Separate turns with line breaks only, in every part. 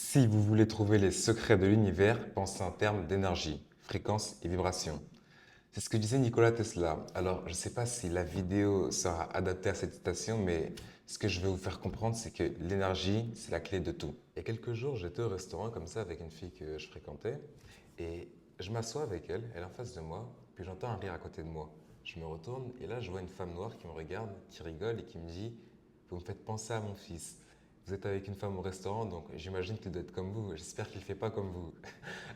Si vous voulez trouver les secrets de l'univers, pensez en termes d'énergie, fréquence et vibration. C'est ce que disait Nikola Tesla. Alors, je ne sais pas si la vidéo sera adaptée à cette citation, mais ce que je vais vous faire comprendre, c'est que l'énergie, c'est la clé de tout. Il y a quelques jours, j'étais au restaurant comme ça avec une fille que je fréquentais et je m'assois avec elle, elle est en face de moi, puis j'entends un rire à côté de moi. Je me retourne et là, je vois une femme noire qui me regarde, qui rigole et qui me dit: Vous me faites penser à mon fils. Vous êtes avec une femme au restaurant, donc j'imagine qu'il doit être comme vous. J'espère qu'il ne fait pas comme vous.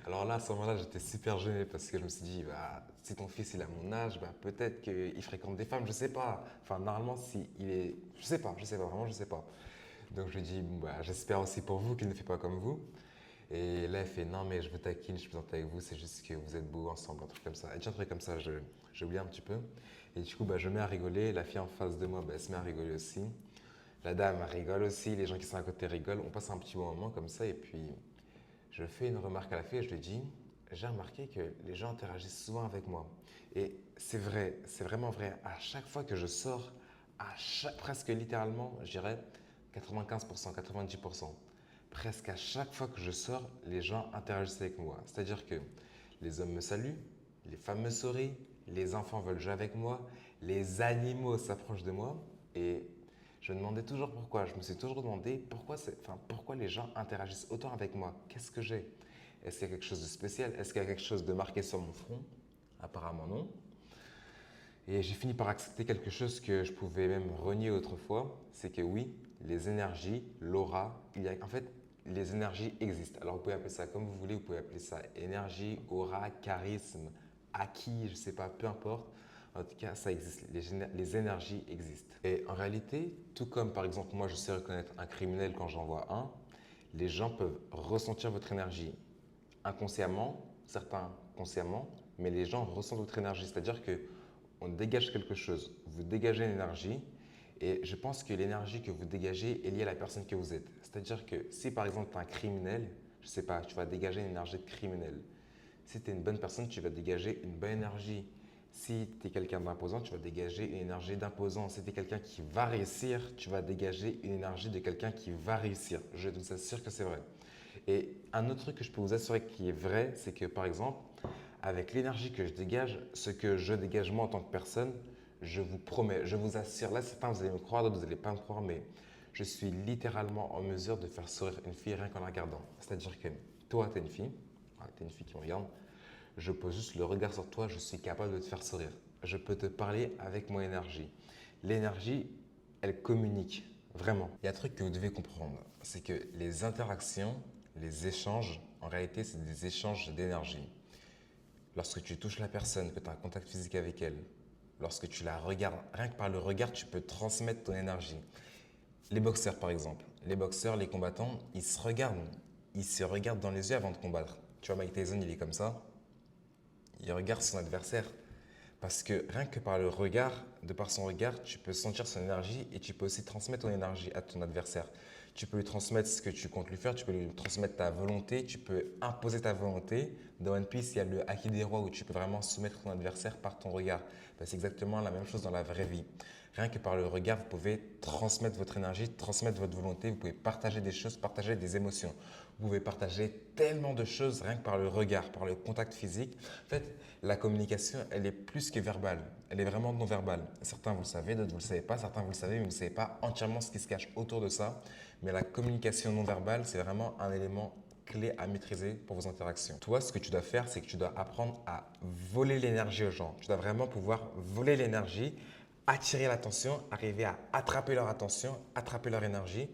Alors là, à ce moment-là, j'étais super gêné parce que je me suis dit, bah, si ton fils il a mon âge, bah, peut-être qu'il fréquente des femmes, je sais pas. Enfin, normalement, si il est. Je sais pas, vraiment, je sais pas. Donc je lui dis, bon, bah, j'espère aussi pour vous qu'il ne fait pas comme vous. Et là, elle fait, non, mais je vous taquine, je plaisante avec vous, c'est juste que vous êtes beaux ensemble, un truc comme ça. Elle dit un truc comme ça, j'ai oublié un petit peu. Et du coup, bah, je me mets à rigoler. La fille en face de moi, bah, elle se met à rigoler aussi. La dame rigole aussi, les gens qui sont à côté rigolent. On passe un petit bon moment comme ça, et puis je fais une remarque à la fille et je lui dis: J'ai remarqué que les gens interagissent souvent avec moi. Et c'est vrai, c'est vraiment vrai. À chaque fois que je sors, presque littéralement, je dirais 95%, 90%, presque à chaque fois que je sors, les gens interagissent avec moi. C'est-à-dire que les hommes me saluent, les femmes me sourient, les enfants veulent jouer avec moi, les animaux s'approchent de moi. Et je me demandais toujours pourquoi. Je me suis toujours demandé pourquoi les gens interagissent autant avec moi. Qu'est-ce que j'ai? Est-ce qu'il y a quelque chose de spécial? Est-ce qu'il y a quelque chose de marqué sur mon front? Apparemment non. Et j'ai fini par accepter quelque chose que je pouvais même renier autrefois, c'est que oui, les énergies, l'aura, en fait, les énergies existent. Alors vous pouvez appeler ça comme vous voulez, vous pouvez appeler ça énergie, aura, charisme, acquis, je ne sais pas, peu importe. En tout cas, ça existe, les énergies existent. Et en réalité, tout comme par exemple moi je sais reconnaître un criminel quand j'en vois un, les gens peuvent ressentir votre énergie inconsciemment, certains consciemment, mais les gens ressentent votre énergie. C'est-à-dire que on dégage quelque chose, vous dégagez une énergie, et je pense que l'énergie que vous dégagez est liée à la personne que vous êtes. C'est-à-dire que si par exemple tu es un criminel, je ne sais pas, tu vas dégager une énergie de criminel. Si tu es une bonne personne, tu vas dégager une bonne énergie. Si tu es quelqu'un d'imposant, tu vas dégager une énergie d'imposant. Si tu es quelqu'un qui va réussir, tu vas dégager une énergie de quelqu'un qui va réussir. Je vous assure que c'est vrai. Et un autre truc que je peux vous assurer qui est vrai, c'est que par exemple, avec l'énergie que je dégage, ce que je dégage moi en tant que personne, je vous promets, je vous assure, là certains vous allez me croire, d'autres vous n'allez pas me croire, mais je suis littéralement en mesure de faire sourire une fille rien qu'en la regardant. C'est-à-dire que toi, tu es une fille, tu es une fille qui me regarde, je pose juste le regard sur toi, je suis capable de te faire sourire. Je peux te parler avec mon énergie. L'énergie, elle communique, vraiment. Il y a un truc que vous devez comprendre, c'est que les interactions, les échanges, en réalité, c'est des échanges d'énergie. Lorsque tu touches la personne, que tu as un contact physique avec elle, lorsque tu la regardes, rien que par le regard, tu peux transmettre ton énergie. Les boxeurs, par exemple, les boxeurs, les combattants, ils se regardent dans les yeux avant de combattre. Tu vois, Mike Tyson, il est comme ça, il regarde son adversaire. Parce que rien que par le regard, de par son regard, tu peux sentir son énergie et tu peux aussi transmettre ton énergie à ton adversaire. Tu peux lui transmettre ce que tu comptes lui faire, tu peux lui transmettre ta volonté, tu peux imposer ta volonté. Dans One Piece, il y a le Haki des rois où tu peux vraiment soumettre ton adversaire par ton regard. Ben, c'est exactement la même chose dans la vraie vie. Rien que par le regard, vous pouvez transmettre votre énergie, transmettre votre volonté, vous pouvez partager des choses, partager des émotions. Vous pouvez partager tellement de choses rien que par le regard, par le contact physique. En fait, la communication, elle est plus que verbale. Elle est vraiment non verbale. Certains, vous le savez, d'autres, vous ne le savez pas. Certains, vous le savez, mais vous ne savez pas entièrement ce qui se cache autour de ça. Mais la communication non verbale, c'est vraiment un élément clé à maîtriser pour vos interactions. Toi, ce que tu dois faire, c'est que tu dois apprendre à voler l'énergie aux gens. Tu dois vraiment pouvoir voler l'énergie, attirer l'attention, arriver à attraper leur attention, attraper leur énergie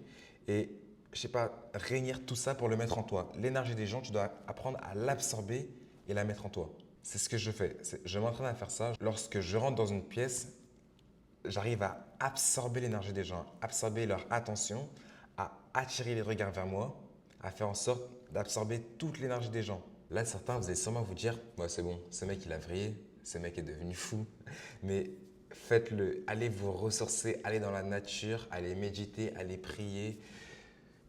et, je sais pas, réunir tout ça pour le mettre en toi. L'énergie des gens, tu dois apprendre à l'absorber et la mettre en toi. C'est ce que je fais. Je m'entraîne à faire ça. Lorsque je rentre dans une pièce, j'arrive à absorber l'énergie des gens, absorber leur attention, à attirer les regards vers moi, à faire en sorte d'absorber toute l'énergie des gens. Là, certains, vous allez sûrement vous dire: ouais, c'est bon, ce mec, il a vrillé, ce mec est devenu fou. Mais faites-le, allez vous ressourcer, allez dans la nature, allez méditer, allez prier.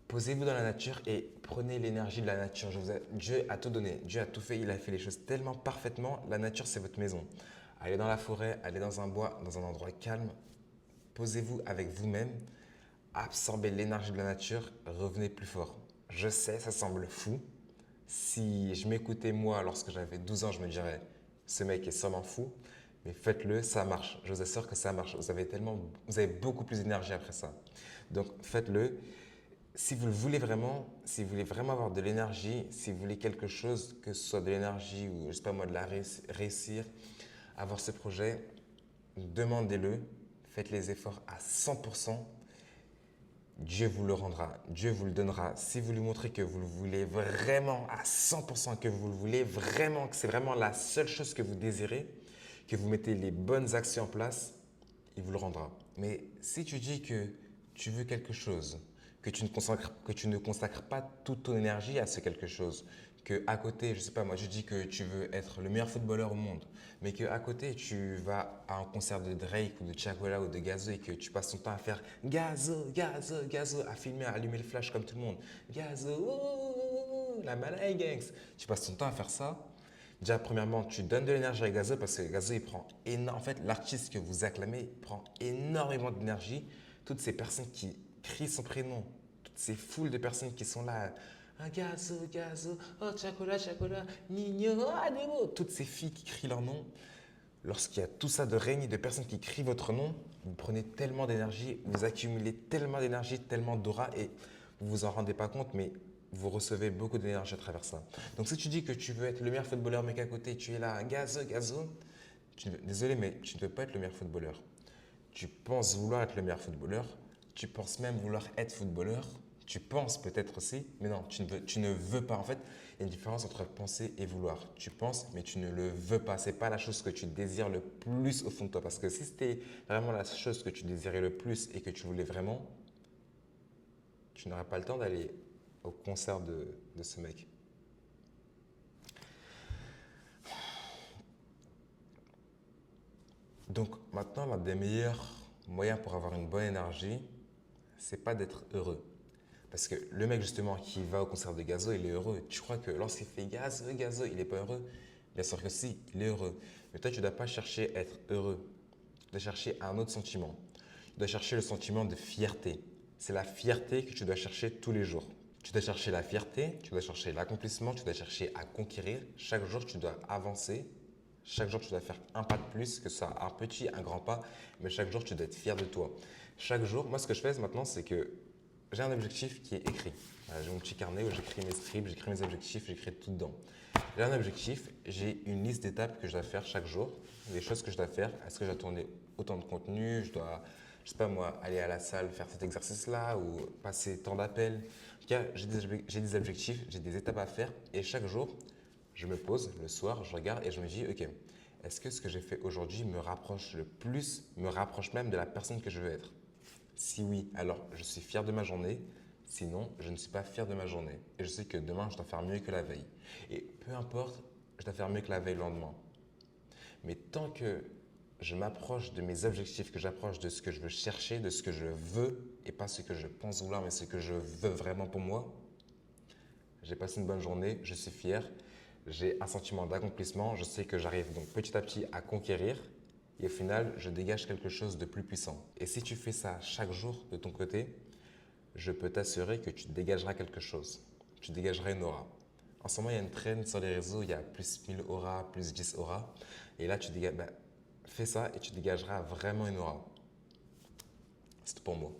Posez-vous dans la nature et prenez l'énergie de la nature. Dieu a tout donné, Dieu a tout fait, il a fait les choses tellement parfaitement. La nature, c'est votre maison. Allez dans la forêt, allez dans un bois, dans un endroit calme. Posez-vous avec vous-même, absorbez l'énergie de la nature, revenez plus fort. Je sais, ça semble fou. Si je m'écoutais moi lorsque j'avais 12 ans, je me dirais, ce mec est sûrement fou. Mais faites-le, ça marche. Je vous assure que ça marche. Vous avez beaucoup plus d'énergie après ça. Donc faites-le. Si vous le voulez vraiment, si vous voulez vraiment avoir de l'énergie, si vous voulez quelque chose, que ce soit de l'énergie ou, je sais pas moi, de la réussir, avoir ce projet, demandez-le, faites les efforts à 100%. Dieu vous le rendra, Dieu vous le donnera. Si vous lui montrez que vous le voulez vraiment à 100%, que vous le voulez vraiment, que c'est vraiment la seule chose que vous désirez, que vous mettez les bonnes actions en place, il vous le rendra. Mais si tu dis que tu veux quelque chose, que tu ne consacres pas toute ton énergie à ce quelque chose, que à côté, je sais pas moi, je dis que tu veux être le meilleur footballeur au monde, mais que à côté tu vas à un concert de Drake ou de Chacola ou de Gazo et que tu passes ton temps à faire Gazo, Gazo, Gazo, à filmer, à allumer le flash comme tout le monde, Gazo, la Malay Gangs, tu passes ton temps à faire ça. Déjà, premièrement, tu donnes de l'énergie à Gazo parce que Gazo, il prend énormément. En fait, l'artiste que vous acclamez il prend énormément d'énergie. Toutes ces personnes qui crient son prénom, toutes ces foules de personnes qui sont là. Ah, Gazo, Gazo, oh, Chacola, Chacola, Nino, ah, Nemo. Toutes ces filles qui crient leur nom. Lorsqu'il y a tout ça de règne de personnes qui crient votre nom, vous prenez tellement d'énergie, vous accumulez tellement d'énergie, tellement d'aura et vous vous en rendez pas compte, mais vous recevez beaucoup d'énergie à travers ça. Donc si tu dis que tu veux être le meilleur footballeur, mais qu'à côté tu es là, gazo, gazo, désolé, mais tu ne veux pas être le meilleur footballeur. Tu penses vouloir être le meilleur footballeur, tu penses même vouloir être footballeur, tu penses peut-être aussi, mais non, tu ne veux pas. En fait, il y a une différence entre penser et vouloir. Tu penses, mais tu ne le veux pas. Ce n'est pas la chose que tu désires le plus au fond de toi. Parce que si c'était vraiment la chose que tu désirais le plus et que tu voulais vraiment, tu n'aurais pas le temps d'aller au concert de ce mec. Donc maintenant, l'un des meilleurs moyens pour avoir une bonne énergie, c'est pas d'être heureux. Parce que le mec justement qui va au concert de Gazo, il est heureux. Tu crois que lorsqu'il fait Gazo, Gazo, il n'est pas heureux? Bien sûr que si, il est heureux. Mais toi, tu ne dois pas chercher à être heureux. Tu dois chercher un autre sentiment. Tu dois chercher le sentiment de fierté. C'est la fierté que tu dois chercher tous les jours. Tu dois chercher la fierté, tu dois chercher l'accomplissement, tu dois chercher à conquérir. Chaque jour, tu dois avancer. Chaque jour, tu dois faire un pas de plus, que ce soit un petit, un grand pas, mais chaque jour, tu dois être fier de toi. Chaque jour, moi, ce que je fais maintenant, c'est que j'ai un objectif qui est écrit. J'ai mon petit carnet où j'écris mes scripts, j'écris mes objectifs, j'écris tout dedans. J'ai un objectif, j'ai une liste d'étapes que je dois faire chaque jour, des choses que je dois faire. Est-ce que je dois tourner autant de contenu? Je dois, je sais pas moi, aller à la salle, faire cet exercice-là ou passer tant d'appels. En tout cas, j'ai des objectifs, j'ai des étapes à faire et chaque jour, je me pose le soir, je regarde et je me dis, ok, est-ce que ce que j'ai fait aujourd'hui me rapproche le plus, me rapproche même de la personne que je veux être? Si oui, alors je suis fier de ma journée. Sinon, je ne suis pas fier de ma journée. Et je sais que demain, je dois faire mieux que la veille. Et peu importe, je dois faire mieux que la veille le lendemain. Mais tant que je m'approche de mes objectifs, que j'approche de ce que je veux chercher, de ce que je veux, et pas ce que je pense vouloir, mais ce que je veux vraiment pour moi, j'ai passé une bonne journée, je suis fier, j'ai un sentiment d'accomplissement, je sais que j'arrive donc petit à petit à conquérir et au final, je dégage quelque chose de plus puissant. Et si tu fais ça chaque jour de ton côté, je peux t'assurer que tu dégageras quelque chose. Tu dégageras une aura. En ce moment, il y a une trend sur les réseaux, il y a plus 1000 auras, plus 10 auras. Et là, fais ça et tu dégageras vraiment une aura. C'est tout pour moi.